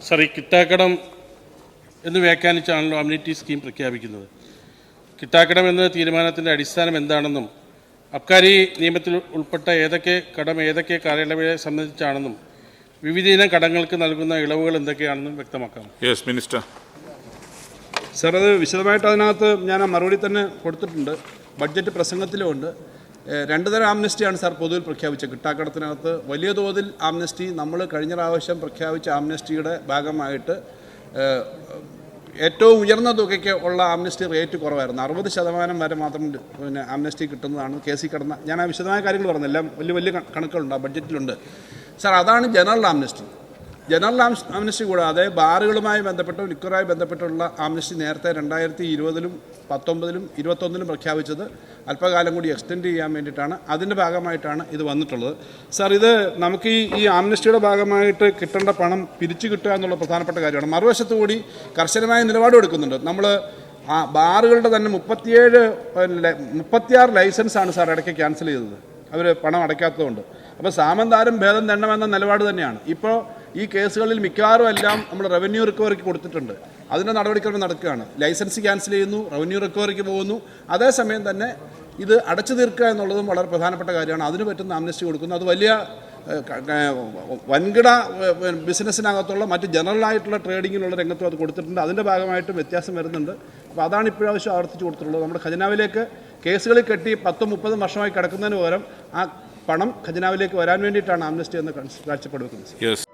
Sir, ഈ കിട്ടാക്കടം എന്ന് വ്യാഖ്യാനിച്ചാണല്ലോ amenity scheme പ്രഖ്യാപിക്കുന്നത്. കിട്ടാക്കടം എന്ന തീരുമാനത്തിൻ്റെ അടിസ്ഥാനം എന്താണെന്നും അബ്കാരി നിയമത്തിൽ ഉൾപ്പെട്ട ഏതൊക്കെ കാലയളവിനെ സംബന്ധിച്ചാണെന്നും വിവിധ ഇനം കടങ്ങൾക്ക് നൽകുന്ന ഇളവുകൾ എന്തൊക്കെയാണെന്നും വ്യക്തമാക്കാം. Yes minister. സാർ, അത് വിശദമായിട്ട് അതിനകത്ത് ഞാൻ ആ മറുപടി തന്നെ കൊടുത്തിട്ടുണ്ട്. ബഡ്ജറ്റ് പ്രസംഗത്തിലുമുണ്ട്. രണ്ട് തരം ആംനസ്റ്റിയാണ് സാർ പൊതുവിൽ പ്രഖ്യാപിച്ചത്. കിട്ടാക്കടത്തിനകത്ത് വലിയ തോതിൽ ആംനസ്റ്റി നമ്മൾ കഴിഞ്ഞ പ്രാവശ്യം പ്രഖ്യാപിച്ച ആംനസ്റ്റിയുടെ ഭാഗമായിട്ട് ഏറ്റവും ഉയർന്ന തുകയ്ക്ക് ഉള്ള ആംനസ്റ്റി റേറ്റ് കുറവായിരുന്നു. 60% വരെ മാത്രം പിന്നെ ആംനസ്റ്റി കിട്ടുന്നതാണ് കേസിൽ കിടന്ന. ഞാൻ ആ വിശദമായ കാര്യങ്ങൾ പറഞ്ഞു, എല്ലാം വലിയ കണക്കുകളുണ്ട്, ആ ബഡ്ജറ്റിലുണ്ട് സാർ. അതാണ് ജനറൽ ആംനസ്റ്റി. ജനറൽ ആംനസ്റ്റി കൂടാതെ ബാറുകളുമായി ബന്ധപ്പെട്ടും ലിക്കറുമായി ബന്ധപ്പെട്ടുള്ള ആംനസ്റ്റി നേരത്തെ 2020-ലും 2019-ലും 2021-ലും പ്രഖ്യാപിച്ചത് അല്പകാലം കൂടി എക്സ്റ്റെൻഡ് ചെയ്യാൻ വേണ്ടിയിട്ടാണ്. അതിൻ്റെ ഭാഗമായിട്ടാണ് ഇത് വന്നിട്ടുള്ളത് സാർ. ഇത് നമുക്ക് ഈ ആംനസ്റ്റിയുടെ ഭാഗമായിട്ട് കിട്ടേണ്ട പണം പിരിച്ചു കിട്ടുക എന്നുള്ള പ്രധാനപ്പെട്ട കാര്യമാണ്. മറുവശത്ത് കൂടി കർശനമായ നിലപാട് എടുക്കുന്നുണ്ട്. നമ്മൾ ആ ബാറുകളുടെ തന്നെ 36 ലൈസൻസാണ് സാർ ഇടയ്ക്ക് ക്യാൻസൽ ചെയ്തത്, അവർ പണം അടയ്ക്കാത്തതുകൊണ്ട്. അപ്പോൾ സാമന്താരം ഭേദം തരണമെന്ന നിലപാട് തന്നെയാണ്. ഇപ്പോൾ ഈ കേസുകളിൽ മിക്കവാറും എല്ലാം നമ്മൾ റവന്യൂ റിക്കവറിക്ക് കൊടുത്തിട്ടുണ്ട്. അതിൻ്റെ നടപടിക്രമം നടക്കുകയാണ്. ലൈസൻസ് ക്യാൻസൽ ചെയ്യുന്നു, റവന്യൂ റിക്കവറിക്ക് പോകുന്നു. അതേസമയം തന്നെ ഇത് അടച്ചു തീർക്കുക എന്നുള്ളതും വളരെ പ്രധാനപ്പെട്ട കാര്യമാണ്. അതിന് പറ്റുന്ന ആംനസ്റ്റി കൊടുക്കുന്നു. അത് വലിയ വൻകിട ബിസിനസ്സിനകത്തുള്ള മറ്റ് ജനറലായിട്ടുള്ള ട്രേഡിങ്ങിലുള്ള രംഗത്തും അത് കൊടുത്തിട്ടുണ്ട്. അതിൻ്റെ ഭാഗമായിട്ട് വ്യത്യാസം വരുന്നുണ്ട്. അപ്പോൾ അതാണ് ഇപ്രാവശ്യം ആവർത്തിച്ച് കൊടുത്തിട്ടുള്ളത്. നമ്മുടെ ഖജനാവിലേക്ക് കേസുകളിൽ കെട്ടി 10-30 വർഷമായി കിടക്കുന്നതിന് പകരം ആ പണം ഖജനാവിലേക്ക് വരാൻ വേണ്ടിയിട്ടാണ് ആംനസ്റ്റി എന്ന് കാഴ്ചപ്പാട് വെക്കുന്നത്.